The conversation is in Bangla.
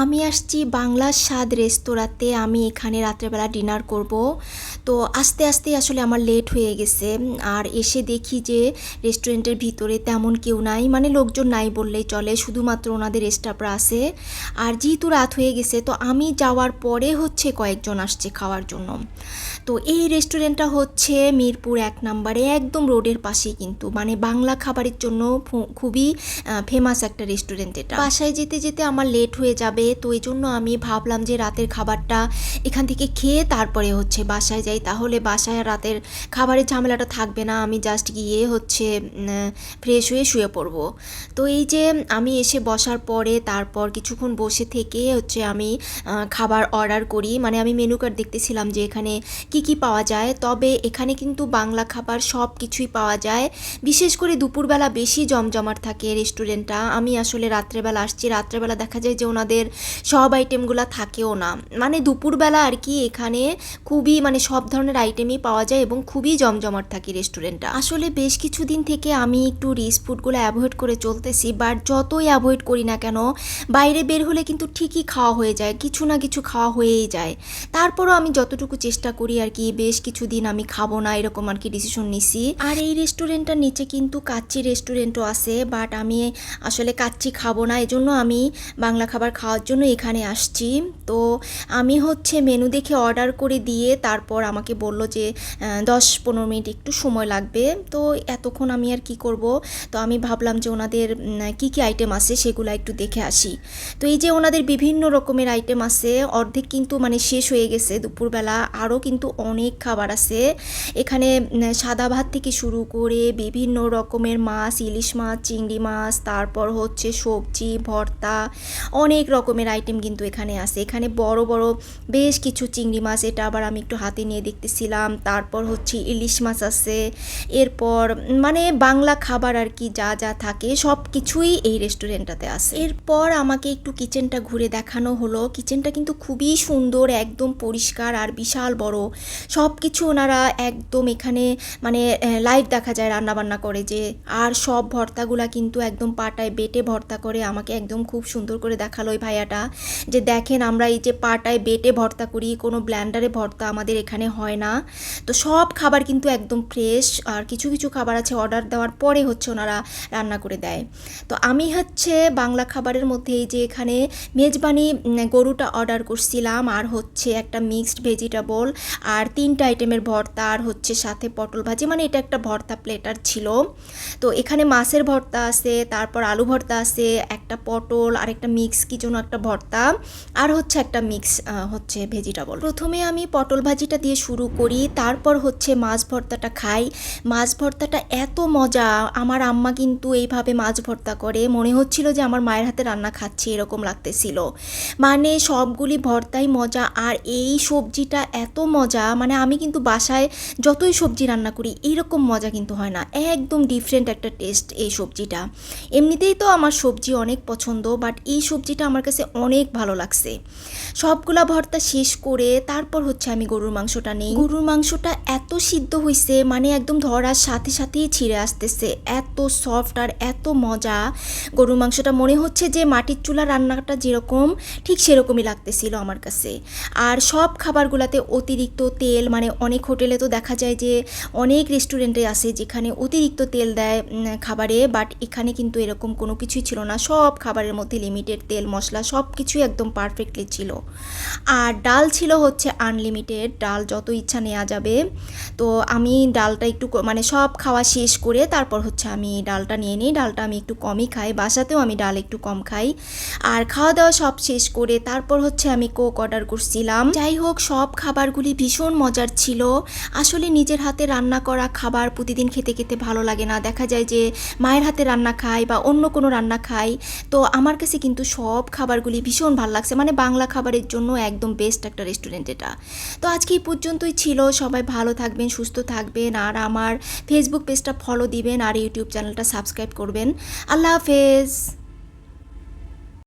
আমি আসছি বাংলার স্বাদ রেস্তোরাঁতে। আমি এখানে রাত্রেবেলা ডিনার করব। তো আস্তে আস্তে আসলে আমার লেট হয়ে গেছে। আর এসে দেখি যে রেস্টুরেন্টের ভিতরে তেমন কেউ নাই, মানে লোকজন নাই বললেই চলে, শুধুমাত্র ওনাদের স্টাফরা আছে। আর যেহেতু রাত হয়ে গেছে তো আমি যাওয়ার পরে হচ্ছে কয়েকজন আসছে খাওয়ার জন্য। তো এই রেস্টুরেন্টটা হচ্ছে মিরপুর ১ নম্বরে, একদম রোডের পাশেই, কিন্তু মানে বাংলা খাবারের জন্য খুবই ফেমাস একটা রেস্টুরেন্ট এটা। বাসায় যেতে যেতে আমার লেট হয়ে যাবে, তো এই জন্য আমি ভাবলাম যে রাতের খাবারটা এখান থেকে খেয়ে তারপরে হচ্ছে বাসায় যাই, তাহলে বাসায় রাতের খাবারের ঝামেলাটা থাকবে না। আমি জাস্ট গিয়ে হচ্ছে ফ্রেশ হয়ে শুয়ে পড়বো। তো এই যে আমি এসে বসার পরে তারপর কিছুক্ষণ বসে থেকে হচ্ছে আমি খাবার অর্ডার করি। মানে আমি মেনু কার্ড দেখতেছিলাম যে এখানে কি কি পাওয়া যায়। তবে এখানে কিন্তু বাংলা খাবার সব কিছুই পাওয়া যায়, বিশেষ করে দুপুরবেলা বেশি জমজমাট থাকে রেস্টুরেন্টটা। আমি আসলে রাত্রেবেলা আসছি, রাত্রেবেলা দেখা যায় যে ওনাদের সব আইটেমগুলো থাকেও না, মানে দুপুরবেলা আর কি এখানে খুবই মানে সব ধরনের আইটেমই পাওয়া যায় এবং খুবই জমজমাট থাকে রেস্টুরেন্টটা। আসলে বেশ কিছুদিন থেকে আমি একটু রিচ ফুডগুলো অ্যাভয়েড করে চলতেছি, বাট যতই অ্যাভয়েড করি না কেন বাইরে বের হলে কিন্তু ঠিকই খাওয়া হয়ে যায়, কিছু না কিছু খাওয়া হয়েই যায়। তারপরও আমি যতটুকু চেষ্টা করি আর কি, বেশ কিছুদিন আমি খাবো না এরকম আর কি ডিসিশন নিছি। আর এই রেস্টুরেন্টটার নিচে কিন্তু কাচ্চি রেস্টুরেন্টও আছে, বাট আমি আসলে কাচ্চি খাবো না, এজন্য আমি বাংলা খাবার খাওয়ার জন্য এখানে আসছি। তো আমি হচ্ছে মেনু দেখে অর্ডার করে দিয়ে তারপর আমাকে বলল যে ১০-১৫ মিনিট একটু সময় লাগবে। তো এতক্ষণ আমি আর কি করব, তো আমি ভাবলাম যে ওনাদের কি কি আইটেম আছে সেগুলো একটু দেখে আসি। তো এই যে ওনাদের বিভিন্ন রকমের আইটেম আছে, অর্ধেক কিন্তু মানে শেষ হয়ে গেছে দুপুরবেলা, আরও কিন্তু অনেক খাবার আছে এখানে। সাদা ভাত থেকে শুরু করে বিভিন্ন রকমের মাছ, ইলিশ মাছ, চিংড়ি মাছ, তারপর হচ্ছে সবজি, ভর্তা, অনেক রকমের আইটেম কিন্তু এখানে আছে। এখানে বড় বড় বেশ কিছু চিংড়ি মাছ, এটা আবার আমি একটু হাতে নিয়ে দেখতেছিলাম। তারপর হচ্ছে ইলিশ মাছ আছে। এরপর মানে বাংলা খাবার আর কি যা যা থাকে সব কিছুই এই রেস্টুরেন্টটাতে আছে। এরপর আমাকে একটু কিচেনটা ঘুরে দেখানো হলো। কিচেনটা কিন্তু খুবই সুন্দর, একদম পরিষ্কার আর বিশাল বড়। সব কিছু ওনারা একদম এখানে মানে লাইভ দেখা যায় রান্নাবান্না করে যে। আর সব ভর্তাগুলা কিন্তু একদম পাটায় বেটে ভর্তা করে, আমাকে একদম খুব সুন্দর করে দেখালো ওই ভাইয়াটা যে দেখেন আমরা এই যে পাটায় বেটে ভর্তা করি, কোনো ব্ল্যান্ডারে ভর্তা আমাদের এখানে হয় না। তো সব খাবার কিন্তু একদম ফ্রেশ। আর কিছু কিছু খাবার আছে অর্ডার দেওয়ার পরে হচ্ছে ওনারা রান্না করে দেয়। তো আমি হচ্ছে বাংলা খাবারের মধ্যে এই যে এখানে মেজবানি গরুটা অর্ডার করছিলাম, আর হচ্ছে একটা মিক্সড ভেজিটেবল, আর 3টা আইটেমের ভর্তা, আর হচ্ছে সাথে পটল ভাজি, মানে এটা একটা ভর্তা প্লেটার ছিল। তো এখানে মাছের ভর্তা আছে, তারপর আলু ভর্তা আছে, একটা পটল, আর একটা মিক্স কি যেন একটা ভর্তা, আর হচ্ছে একটা মিক্স হচ্ছে ভেজিটেবল। প্রথমে আমি পটল ভাজিটা দিয়ে শুরু করি, তারপর হচ্ছে মাছ ভর্তাটা খাই। মাছ ভর্তাটা এত মজা, আমার আম্মা কিন্তু এইভাবে মাছ ভর্তা করে, মনে হচ্ছিল যে আমার মায়ের হাতে রান্না খাচ্ছি এরকম লাগতেছিল। মানে সবগুলি ভর্তাই মজা, আর এই সবজিটা এত মজা, মানে আমি কিন্তু বাসায় যতই সবজি রান্না করি এইরকম মজা কিন্তু হয় না, একদম ডিফারেন্ট একটা টেস্ট এই সবজিটা। এমনিতেই তো আমার সবজি অনেক পছন্দ, বাট এই সবজিটা আমার কাছে অনেক ভালো লাগছে। সবগুলা ভর্তা শেষ করে তারপর হচ্ছে আমি গরুর মাংসটা নেই। গরুর মাংসটা এত সিদ্ধ হয়েছে, মানে একদম ধরার সাথে সাথেই ছিঁড়ে আসতেছে, এত সফট আর এত মজা গরুর মাংসটা। মনে হচ্ছে যে মাটির চুলা রান্নাটা যেরকম ঠিক সেরকমই লাগতেছিল আমার কাছে। আর সব খাবারগুলোতে অতিরিক্ত তেল, মানে অনেক হোটেলে তো দেখা যায় যে অনেক রেস্টুরেন্টে আছে যেখানে অতিরিক্ত তেল দেয় খাবারে, বাট এখানে কিন্তু এরকম কোনো কিছুই ছিল না। সব খাবারের মধ্যে লিমিটেড তেল মশলা সব কিছুই একদম পারফেক্টলি ছিল। আর ডাল ছিল হচ্ছে আনলিমিটেড, ডাল যত ইচ্ছা নেওয়া যাবে। তো আমি ডালটা একটু মানে সব খাওয়া শেষ করে তারপর হচ্ছে আমি ডালটা নিয়ে নিই। ডালটা আমি একটু কমই খাই, বাসাতেও আমি ডাল একটু কম খাই। আর খাওয়া দাওয়া সব শেষ করে তারপর হচ্ছে আমি কোক অর্ডার করছিলাম। যাই হোক, সব খাবারগুলি ভীষণ মজার ছিল। আসলে নিজের হাতে রান্না করা খাবার প্রতিদিন খেতে খেতে ভালো লাগে না, দেখা যায় যে মায়ের হাতে রান্না খাই বা অন্য কোনো রান্না খাই। তো আমার কাছে কিন্তু সব খাবারগুলি ভীষণ ভালো লাগছে, মানে বাংলা খাবারের জন্য একদম বেস্ট একটা রেস্টুরেন্ট এটা। তো আজকে এই পর্যন্তই ছিল। সবাই ভালো থাকবেন, সুস্থ থাকবেন, আর আমার ফেসবুক পেজটা ফলো দিবেন, আর ইউটিউব চ্যানেলটা সাবস্ক্রাইব করবেন। আল্লাহ হাফেজ।